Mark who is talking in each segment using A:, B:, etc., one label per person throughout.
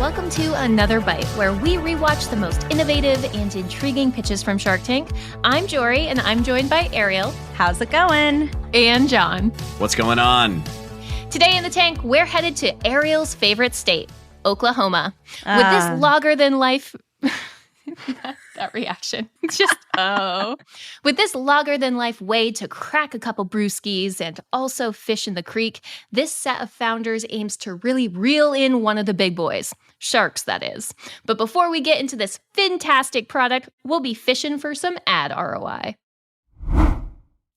A: welcome to Another Bite, where we rewatch the most innovative and intriguing pitches from Shark Tank. I'm Jorie, and I'm joined by Ariel.
B: How's it going?
A: And Jon.
C: What's going on?
A: Today in the tank, we're headed to Ariel's favorite state, Oklahoma. With this longer-than-life... that reaction. It's just, oh. With this longer-than-life way to crack a couple brewskis and also fish in the creek, this set of founders aims to really reel in one of the big boys. Sharks, that is. But before we get into this fantastic product, we'll be fishing for some ad ROI.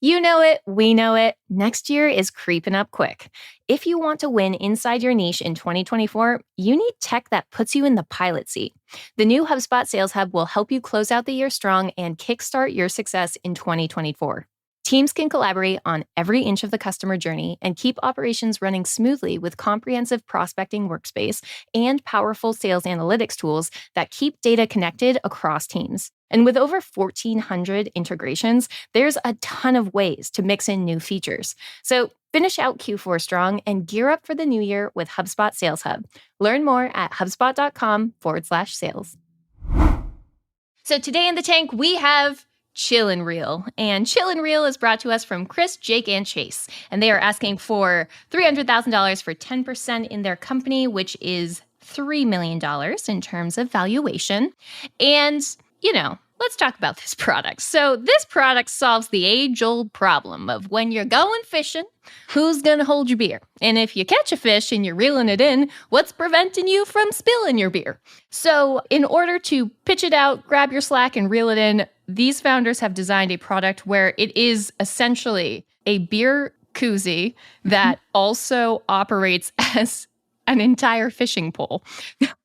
A: You know it, we know it. Next year is creeping up quick. If you want to win inside your niche in 2024, you need tech that puts you in the pilot seat. The new HubSpot Sales Hub will help you close out the year strong and kickstart your success in 2024. Teams can collaborate on every inch of the customer journey and keep operations running smoothly with comprehensive prospecting workspace and powerful sales analytics tools that keep data connected across teams. And with over 1,400 integrations, there's a ton of ways to mix in new features. So finish out Q4 strong and gear up for the new year with HubSpot Sales Hub. Learn more at hubspot.com/sales. So today in the tank, we have Chill and Reel. And Chill and Reel is brought to us from Chris, Jake, and Chase. And they are asking for $300,000 for 10% in their company, which is $3 million in terms of valuation. And you know, let's talk about this product. So this product solves the age-old problem of when you're going fishing, who's going to hold your beer? And if you catch a fish and you're reeling it in, what's preventing you from spilling your beer? So in order to pitch it out, grab your slack, and reel it in, these founders have designed a product where it is essentially a beer koozie that also operates as an entire fishing pole.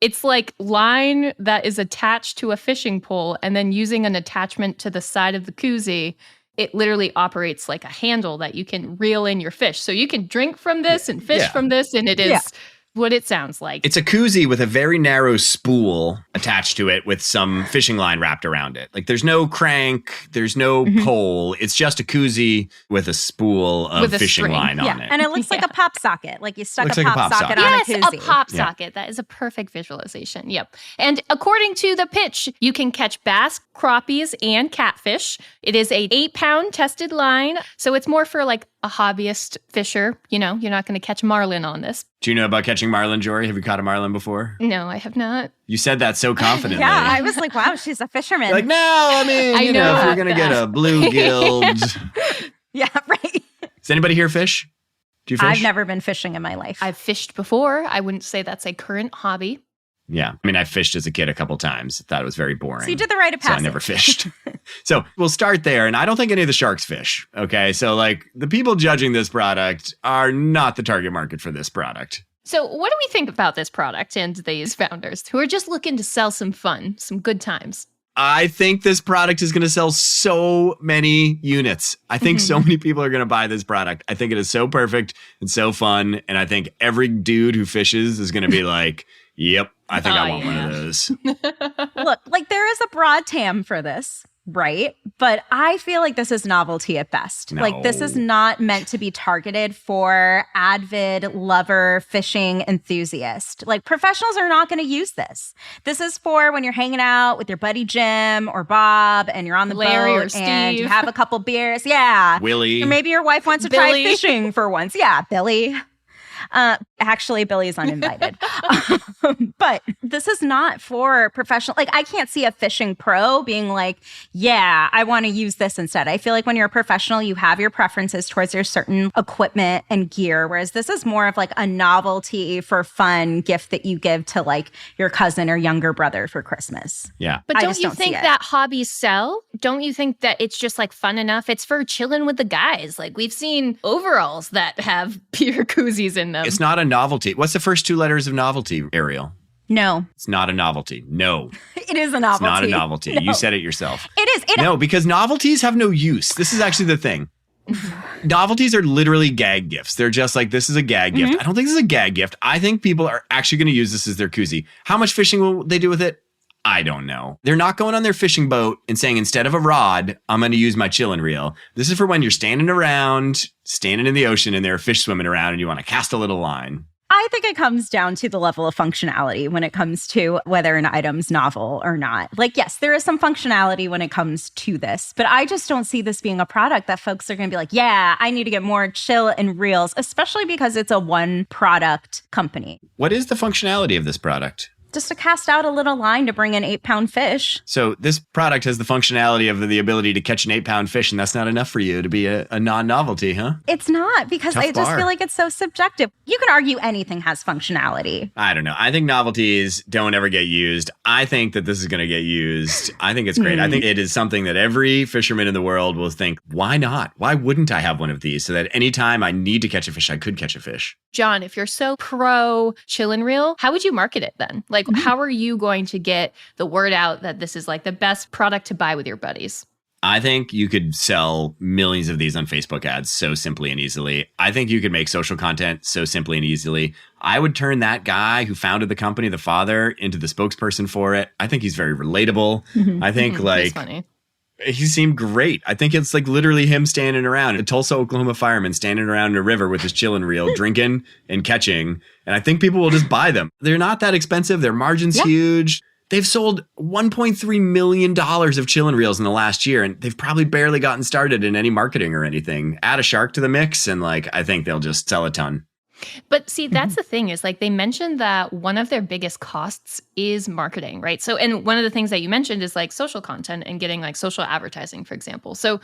A: It's like line that is attached to a fishing pole, and then using an attachment to the side of the koozie, it literally operates like a handle that you can reel in your fish. So you can drink from this and fish from this, and it is what it sounds like.
C: It's a koozie with a very narrow spool attached to it with some fishing line wrapped around it. Like there's no crank, there's no pole. It's just a koozie with a spool of fishing line on it.
B: And it looks like a pop socket. Like you stuck a pop socket on a koozie.
A: Yes, a pop socket. That is a perfect visualization. Yep. And according to the pitch, you can catch bass, crappies, and catfish. It is a 8-pound tested line. So it's more for like a hobbyist fisher. You know, you're not going to catch marlin on this.
C: Do you know about catching marlin, Jorie? Have you caught a marlin before?
A: No, I have not.
C: You said that so confidently.
B: Yeah, I was like, wow, she's a fisherman.
C: Like, no, I mean, you know, if we're going to get a bluegilled.
B: Yeah, right.
C: Does anybody here fish? Do you fish?
B: I've never been fishing in my life.
A: I've fished before. I wouldn't say that's a current hobby.
C: Yeah. I mean, I fished as a kid a couple times. Thought it was very boring.
B: So you did the rite of passage.
C: So I never fished. So we'll start there. And I don't think any of the sharks fish. Okay. So like the people judging this product are not the target market for this product.
A: So what do we think about this product and these founders who are just looking to sell some fun, some good times?
C: I think this product is going to sell so many units. I think so many people are going to buy this product. I think it is so perfect and so fun. And I think every dude who fishes is going to be like, yep, I think I want one of those.
B: Look, like there is a broad TAM for this, right? But I feel like this is novelty at best.
C: No.
B: Like this is not meant to be targeted for avid lover fishing enthusiast. Like professionals are not going to use this. This is for when you're hanging out with your buddy Jim or Bob and you're on the
A: Larry
B: boat
A: or Steve.
B: and you have a couple beers. Yeah.
C: Willie.
B: Or maybe your wife wants to try fishing for once. Yeah, Billy. Actually, Billy's uninvited. But this is not for professional. Like, I can't see a fishing pro being like, yeah, I want to use this instead. I feel like when you're a professional, you have your preferences towards your certain equipment and gear, whereas this is more of like a novelty for fun gift that you give to like your cousin or younger brother for Christmas.
C: Yeah.
A: But don't you think that hobbies sell? Don't you think that it's just like fun enough? It's for chilling with the guys. Like we've seen overalls that have beer koozies in them.
C: It's not a novelty. What's the first two letters of novelty, Ariel?
B: No.
C: It's not a novelty. No.
B: It is a novelty.
C: It's not a novelty.
B: No.
C: You said it yourself.
B: It is.
C: No, because novelties have no use. This is actually the thing. Novelties are literally gag gifts. They're just like, this is a gag gift. I don't think this is a gag gift. I think people are actually going to use this as their koozie. How much fishing will they do with it? I don't know. They're not going on their fishing boat and saying, instead of a rod, I'm going to use my chillin' reel. This is for when you're standing around, standing in the ocean and there are fish swimming around and you want to cast a little line.
B: I I think it comes down to the level of functionality when it comes to whether an item's novel or not. Like, yes, there is some functionality when it comes to this, but I just don't see this being a product that folks are going to be like, yeah, I need to get more chill and reels, especially because it's a one product company.
C: What is the functionality of this product?
B: Just to cast out a little line to bring in 8-pound fish.
C: So this product has the functionality of the ability to catch an 8-pound fish, and that's not enough for you to be a non-novelty, huh?
B: It's not, because
C: Tough
B: I just
C: bar.
B: feel like it's so subjective. You can argue anything has functionality.
C: I don't know. I think novelties don't ever get used. I think that this is going to get used. I think it's great. I think it is something that every fisherman in the world will think, why not? Why wouldn't I have one of these so that anytime I need to catch a fish, I could catch a fish?
A: Jon, if you're so pro chill and reel, how would you market it then? Like, how are you going to get the word out that this is like the best product to buy with your buddies?
C: I think you could sell millions of these on Facebook ads so simply and easily. I think you could make social content so simply and easily. I would turn that guy who founded the company, the father, into the spokesperson for it. I think he's very relatable. I think
A: He's funny.
C: He seemed great. I think it's like literally him standing around, a Tulsa, Oklahoma fireman standing around in a river with his chillin' reel, drinking and catching. And I think people will just buy them. They're not that expensive. Their margin's huge. They've sold $1.3 million of chillin' reels in the last year, and they've probably barely gotten started in any marketing or anything. Add a shark to the mix, and I think they'll just sell a ton.
A: But see, that's the thing is they mentioned that one of their biggest costs is marketing, right? So, and one of the things that you mentioned is social content and getting social advertising, for example. So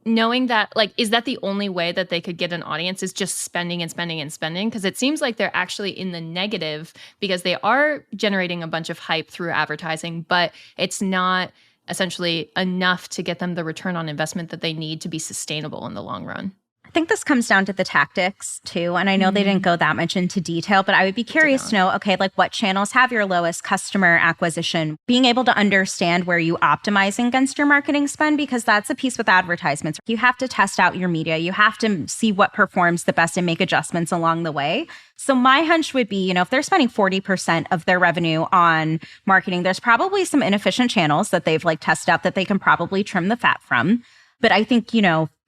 A: knowing that, is that the only way that they could get an audience is just spending and spending and spending? Because it seems like they're actually in the negative because they are generating a bunch of hype through advertising, but it's not essentially enough to get them the return on investment that they need to be sustainable in the long run.
B: I think this comes down to the tactics too. And I know they didn't go that much into detail, but I would be curious to know, okay, what channels have your lowest customer acquisition? Being able to understand where you optimizing against your marketing spend, because that's a piece with advertisements. You have to test out your media. You have to see what performs the best and make adjustments along the way. So my hunch would be, if they're spending 40% of their revenue on marketing, there's probably some inefficient channels that they've tested out that they can probably trim the fat from. But I think,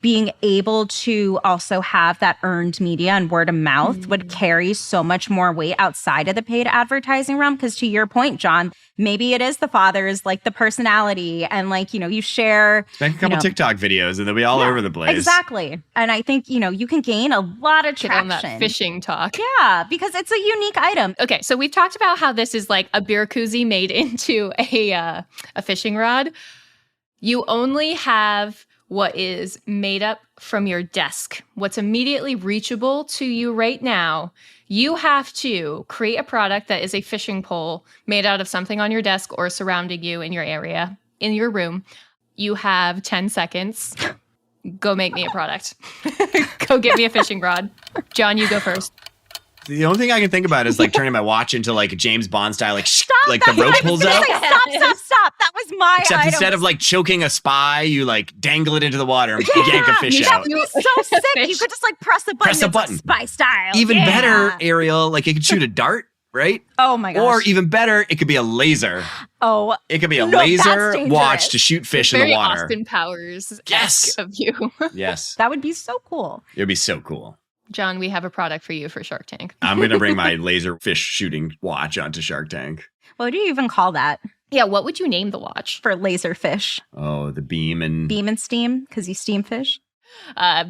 B: being able to also have that earned media and word of mouth would carry so much more weight outside of the paid advertising realm. Because to your point, Jon, maybe it is the father's, the personality and you share.
C: Make a couple TikTok videos and they'll be all over the place.
B: Exactly. And I think, you can gain a lot of traction.
A: Get on that fishing talk.
B: Yeah, because it's a unique item.
A: Okay, so we've talked about how this is a beer koozie made into a fishing rod. You only have what is made up from your desk, what's immediately reachable to you right now. You have to create a product that is a fishing pole made out of something on your desk or surrounding you in your area, in your room. You have 10 seconds. Go make me a product. Go get me a fishing rod. Jon, you go first.
C: The only thing I can think about is turning my watch into a James Bond style,
B: stop,
C: the rope pulls out.
B: Stop. That was my
C: Except
B: item.
C: instead of choking a spy, you dangle it into the water and yank a fish
B: That
C: out.
B: would be so sick. You could just press a button.
C: Press a button.
B: Spy style.
C: Even better, Ariel, it could shoot a dart, right?
B: Oh my gosh.
C: Or even better, it could be a laser.
B: Oh.
C: It could be a laser watch to shoot fish in the water.
A: Very Austin Powers
C: yes.
A: of you.
C: Yes.
B: That would be so cool.
C: It would be so cool.
A: Jon, we have a product for you for Shark Tank.
C: I'm going to bring my laser fish shooting watch onto Shark Tank.
B: What do you even call that?
A: Yeah, what would you name the watch?
B: For laser fish.
C: Oh, the beam and
B: steam, because you steam fish.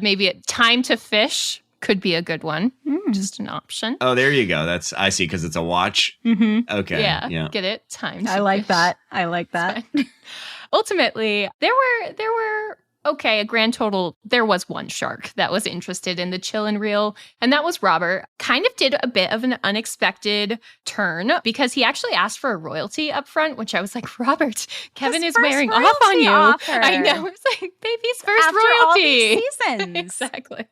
A: Maybe a time to fish could be a good one. Just an option.
C: Oh, there you go. I see, because it's a watch.
B: Mm-hmm.
C: Okay.
A: Yeah, get it? Time to
B: I like
A: fish.
B: that. I like that.
A: Ultimately, there were a grand total, there was one shark that was interested in the chill and reel, and that was Robert. Kind of did a bit of an unexpected turn because he actually asked for a royalty up front, which I was like, Robert, Kevin is wearing off on you.
B: Offer.
A: I know. It's baby's first
B: After
A: royalty.
B: All these seasons.
A: Exactly.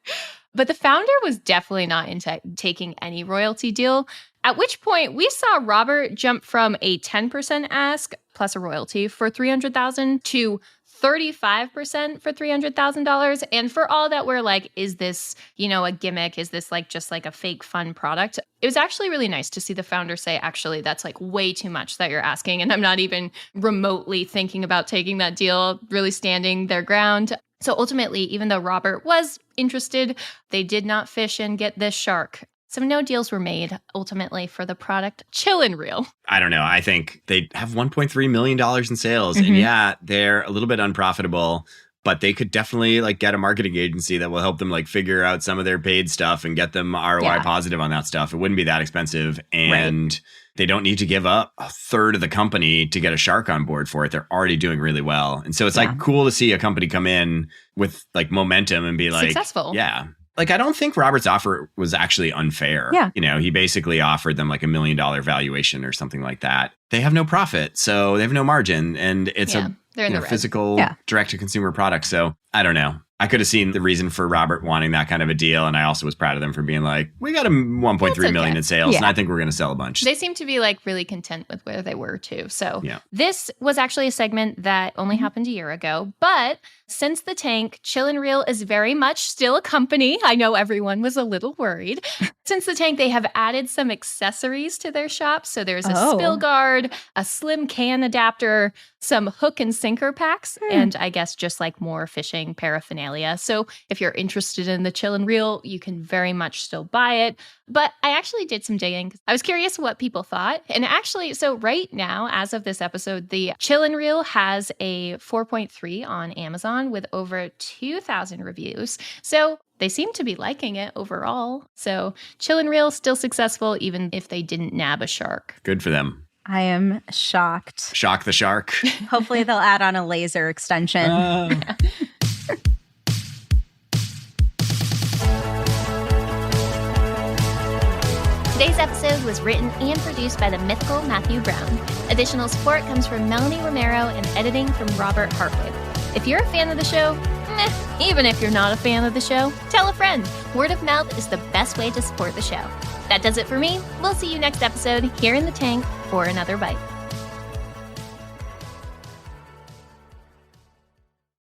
A: But the founder was definitely not into taking any royalty deal, at which point we saw Robert jump from a 10% ask plus a royalty for $300,000 to 35% for $300,000. And for all that we're is this, a gimmick? Is this just a fake fun product? It was actually really nice to see the founder say, actually, that's way too much that you're asking. And I'm not even remotely thinking about taking that deal, really standing their ground. So ultimately, even though Robert was interested, they did not fish and get this shark. So no deals were made ultimately for the product Chillin' Reel.
C: I don't know. I think they have $1.3 million in sales.
B: Mm-hmm.
C: And yeah, they're a little bit unprofitable, but they could definitely like get a marketing agency that will help them like figure out some of their paid stuff and get them ROI positive on that stuff. It wouldn't be that expensive. And they don't need to give up a third of the company to get a shark on board for it. They're already doing really well. And so it's like cool to see a company come in with like momentum and be like
A: successful.
C: Yeah. Like, I don't think Robert's offer was actually unfair.
B: Yeah.
C: You know, he basically offered them like $1 million valuation or something like that. They have no profit, so they have no margin. And it's
A: they're in the
C: physical direct-to-consumer product. So I don't know. I could have seen the reason for Robert wanting that kind of a deal. And I also was proud of them for being like, we got a 1.3 million in sales. And I think we're going to sell a bunch.
A: They seem to be like really content with where they were too. So this was actually a segment that only happened a year ago. But since the tank, Chillin' Reel is very much still a company. I know everyone was a little worried. Since the tank, they have added some accessories to their shop. So there's a spill guard, a slim can adapter, some hook and sinker packs, and I guess just like more fishing paraphernalia. So if you're interested in the Chillin' Reel, you can very much still buy it. But I actually did some digging. I was curious what people thought. And actually, so right now, as of this episode, the Chillin' Reel has a 4.3 on Amazon with over 2,000 reviews. So they seem to be liking it overall. So Chillin' Reel still successful, even if they didn't nab a shark.
C: Good for them.
B: I am shocked.
C: Shock the shark.
B: Hopefully they'll add on a laser extension.
A: Today's episode was written and produced by the mythical Matthew Brown. Additional support comes from Melanie Romero and editing from Robert Hartwood. If you're a fan of the show, even if you're not a fan of the show, tell a friend. Word of mouth is the best way to support the show. That does it for me. We'll see you next episode here in the tank for another bite.